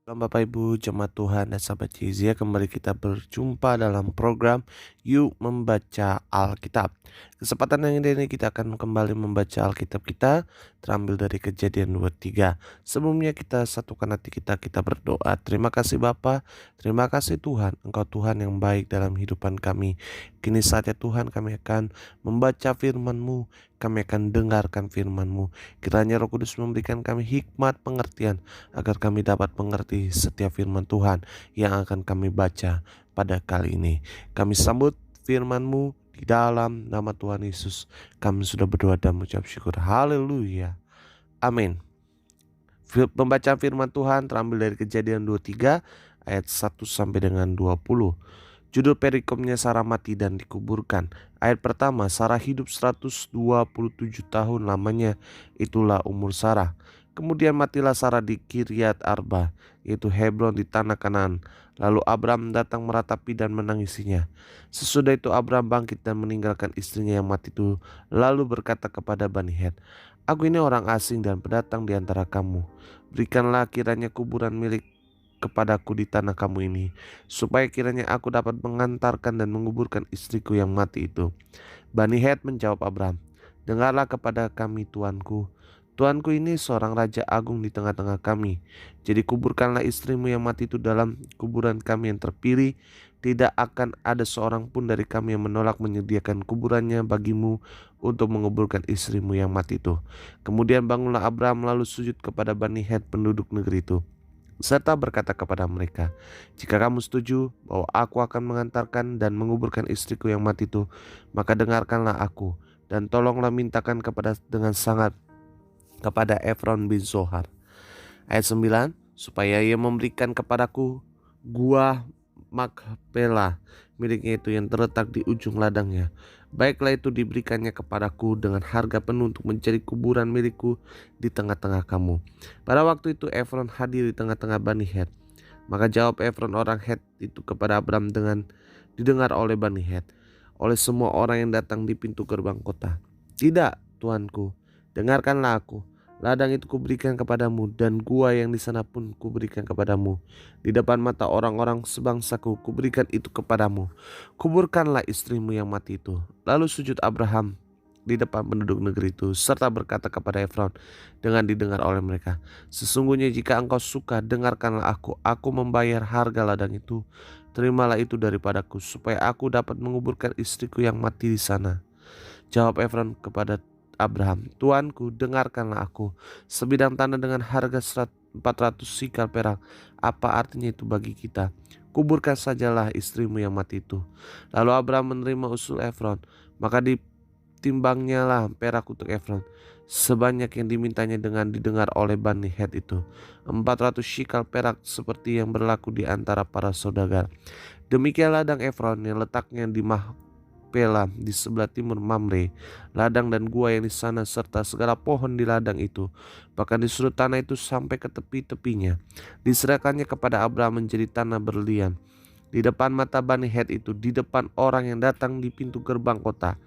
Shalom Bapak Ibu, jemaat Tuhan dan sahabat Yezia, kembali kita berjumpa dalam program Yuk Membaca Alkitab. Kesempatan yang indah ini kita akan kembali membaca Alkitab kita, terambil dari Kejadian 23. Sebelumnya kita satukan hati kita berdoa. Terima kasih Bapa, terima kasih Tuhan, Engkau Tuhan yang baik dalam kehidupan kami. Kini saatnya Tuhan kami akan membaca firman-Mu, kami akan dengarkan firman-Mu. Kiranya Roh Kudus memberikan kami hikmat pengertian, agar kami dapat mengerti setiap firman Tuhan yang akan kami baca pada kali ini. Kami sambut firman-Mu di dalam nama Tuhan Yesus. Kami sudah berdoa dan mengucap syukur. Haleluya. Amin. Pembacaan firman Tuhan terambil dari Kejadian 23 ayat 1 sampai dengan 20. Judul perikopnya Sarah mati dan dikuburkan. Ayat pertama, Sarah hidup 127 tahun lamanya, itulah umur Sarah. Kemudian matilah Sarah di Kiryat Arba, yaitu Hebron di tanah Kanaan. Lalu Abram datang meratapi dan menangisinya. Sesudah itu Abram bangkit dan meninggalkan istrinya yang mati itu, lalu berkata kepada Bani Het, "Aku ini orang asing dan pendatang di antara kamu. Berikanlah kiranya kuburan milik kepadaku di tanah kamu ini, supaya kiranya aku dapat mengantarkan dan menguburkan istriku yang mati itu." Bani Het menjawab Abram, "Dengarlah kepada kami tuanku. Tuanku ini seorang raja agung di tengah-tengah kami. Jadi kuburkanlah istrimu yang mati itu dalam kuburan kami yang terpilih. Tidak akan ada seorang pun dari kami yang menolak menyediakan kuburannya bagimu untuk menguburkan istrimu yang mati itu." Kemudian bangunlah Abram lalu sujud kepada Bani Het penduduk negeri itu, serta berkata kepada mereka, "Jika kamu setuju bahwa aku akan mengantarkan dan menguburkan istriku yang mati itu, maka dengarkanlah aku, dan tolonglah mintakan dengan sangat kepada Efron bin Zohar." Ayat 9, supaya ia memberikan kepadaku gua Makpela miliknya itu yang terletak di ujung ladangnya. Baiklah itu diberikannya kepadaku dengan harga penuh untuk menjadi kuburan milikku di tengah-tengah kamu. Pada waktu itu Efron hadir di tengah-tengah Bani Het. Maka jawab Efron orang Het itu kepada Abram dengan didengar oleh Bani Het, oleh semua orang yang datang di pintu gerbang kota, "Tidak, tuanku, dengarkanlah aku. Ladang itu kuberikan kepadamu, dan gua yang di sana pun kuberikan kepadamu. Di depan mata orang-orang sebangsaku kuberikan itu kepadamu. Kuburkanlah istrimu yang mati itu." Lalu sujud Abraham di depan penduduk negeri itu, serta berkata kepada Efron dengan didengar oleh mereka, "Sesungguhnya jika engkau suka, dengarkanlah aku membayar harga ladang itu. Terimalah itu daripadaku, supaya aku dapat menguburkan istriku yang mati di sana." Jawab Efron kepada Abraham, "Tuanku, dengarkanlah aku. Sebidang tanah dengan harga 400 sikal perak, apa artinya itu bagi kita? Kuburkan sajalah istrimu yang mati itu." Lalu Abraham menerima usul Efron, maka ditimbangnya lah perak untuk Efron, sebanyak yang dimintanya dengan didengar oleh Bani Het itu, 400 sikal perak, seperti yang berlaku di antara para saudagar. Demikian ladang Efron yang letaknya di Pela di sebelah timur Mamre, ladang dan gua yang di sana serta segala pohon di ladang itu, bahkan di sudut tanah itu sampai ke tepi-tepinya, diserahkannya kepada Abraham menjadi tanah berlian di depan mata Bani Het itu, di depan orang yang datang di pintu gerbang kota.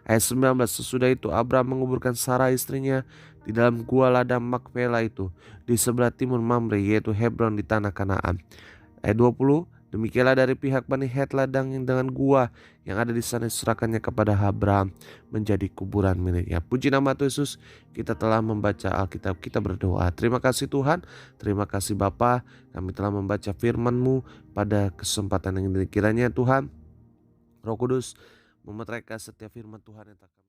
Ayat 19, sesudah itu Abraham menguburkan Sarah istrinya di dalam gua ladang Makpela itu di sebelah timur Mamre, yaitu Hebron di tanah Kanaan. Ayat 20, demikianlah dari pihak Bani Het ladang yang dengan gua yang ada di sana diserahkannya kepada Abraham menjadi kuburan miliknya. Puji nama Tuhan Yesus, kita telah membaca Alkitab, kita berdoa. Terima kasih Tuhan, terima kasih Bapa, kami telah membaca firman-Mu pada kesempatan yang ini. Kiranya Tuhan, Roh Kudus memeteraikan setiap firman Tuhan yang tak